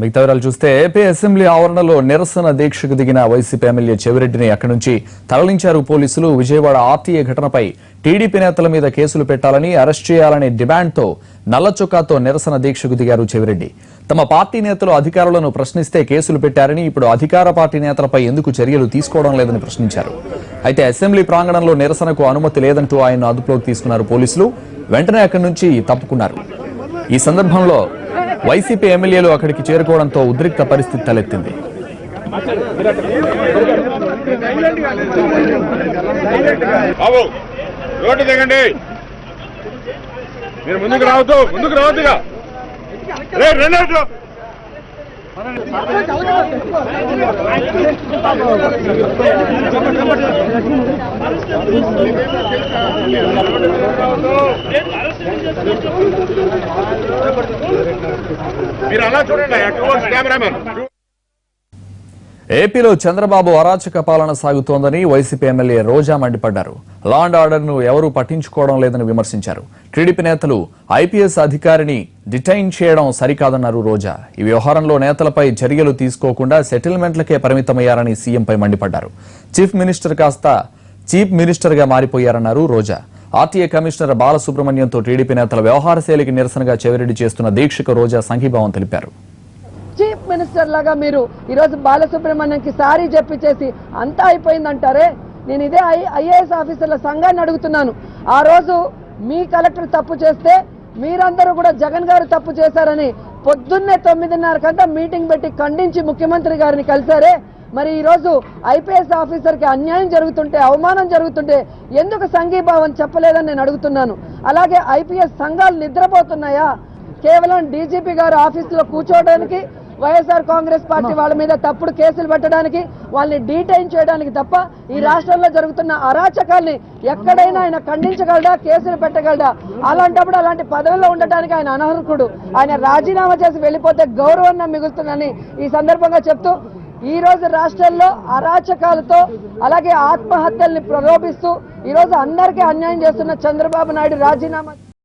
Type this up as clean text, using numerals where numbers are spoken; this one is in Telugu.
మిగతా వివరాలు చూస్తే ఏపీ అసెంబ్లీ ఆవరణలో నిరసన దీక్షకు దిగిన వైసీపీ ఎమ్మెల్యే చెవిరెడ్డిని అక్కడి నుంచి తరలించారు పోలీసులు. విజయవాడ ఆర్టీఏ ఘటనపై టీడీపీ నేతల మీద కేసులు పెట్టాలని, అరెస్ట్ చేయాలనే డిమాండ్తో నల్లచొక్కాతో నిరసన దీక్షకు దిగారు చెవిరెడ్డి. తమ పార్టీ నేతలు అధికారులను ప్రశ్నిస్తే కేసులు పెట్టారని, ఇప్పుడు అధికార పార్టీ నేతలపై ఎందుకు చర్యలు తీసుకోవడం లేదని ప్రశ్నించారు. అయితే అసెంబ్లీ ప్రాంగణంలో నిరసనకు అనుమతి లేదంటూ ఆయన అదుపులోకి తీసుకున్నారు పోలీసులు. వెంటనే అక్కడి నుంచి తప్పుకున్నారు. ఈ సందర్భంలో వైసీపీ ఎమ్మెల్యేలు అక్కడికి చేరుకోవడంతో ఉద్రిక్త పరిస్థితి తలెత్తింది. ఏపీలో చంద్రబాబు అరాచక పాలన సాగుతోందని వైసీపీ ఎమ్మెల్యే రోజా మండిపడ్డారు. లా అండ్ ఆర్డర్ ను ఎవరూ పట్టించుకోవడం లేదని విమర్శించారు. టీడీపీ నేతలు ఐపీఎస్ అధికారిని డిటైన్ చేయడం సరికాదన్నారు రోజా. ఈ వ్యవహారంలో నేతలపై చర్యలు తీసుకోకుండా సెటిల్మెంట్లకే పరిమితమయ్యారని సీఎంపై మండిపడ్డారు. చీఫ్ మినిస్టర్ కాస్త చీఫ్ మినిస్టర్ గా మారిపోయారన్నారు రోజా. ఆర్టీఏ కమిషనర్ బాలసుబ్రహ్మణ్యంతో టీడీపీ నేతల వ్యవహార శైలికి నిరసనగా చెవిరెడ్డి చేస్తున్న దీక్షకు రోజా సంఘీభావం తెలిపారు. చీఫ్ మినిస్టర్ లాగా మీరు ఈరోజు బాలసుబ్రహ్మణ్యంకి సారీ చెప్పిచేసి అంతా అయిపోయిందంటారే. నేను ఇదే ఐఏఎస్ ఆఫీసర్ల సంఘాన్ని అడుగుతున్నాను. ఆ రోజు మీ కలెక్టర్ తప్పు చేస్తే మీరందరూ కూడా జగన్ గారు తప్పు చేశారని పొద్దున్నే 9:30 మీటింగ్ పెట్టి ఖండించి ముఖ్యమంత్రి గారిని కలిశారే. మరి ఈరోజు ఐపీఎస్ ఆఫీసర్కి అన్యాయం జరుగుతుంటే, అవమానం జరుగుతుంటే ఎందుకు సంఘీభావం చెప్పలేదని నేను అడుగుతున్నాను. అలాగే ఐపీఎస్ సంఘాలు నిద్రపోతున్నాయా? కేవలం డీజీపీ గారు ఆఫీసులో కూర్చోవడానికి, వైఎస్ఆర్ కాంగ్రెస్ పార్టీ వాళ్ళ మీద తప్పుడు కేసులు పెట్టడానికి, వాళ్ళని డీటైన్ చేయడానికి తప్ప ఈ రాష్ట్రంలో జరుగుతున్న అరాచకాల్ని ఎక్కడైనా ఆయన ఖండించగలడా, కేసులు పెట్టగలడా? అలాంటప్పుడు అలాంటి పదవుల్లో ఉండటానికి ఆయన అనర్హుడు. ఆయన రాజీనామా చేసి వెళ్ళిపోతే గౌరవం మిగులుతుందని ఈ సందర్భంగా చెప్తూ, ఈ రోజు రాష్ట్రంలో అరాచకాలతో అలాగే ఆత్మహత్యల్ని ప్రలోభిస్తూ ఈరోజు అందరికీ అన్యాయం చేస్తున్న చంద్రబాబు నాయుడు రాజీనామా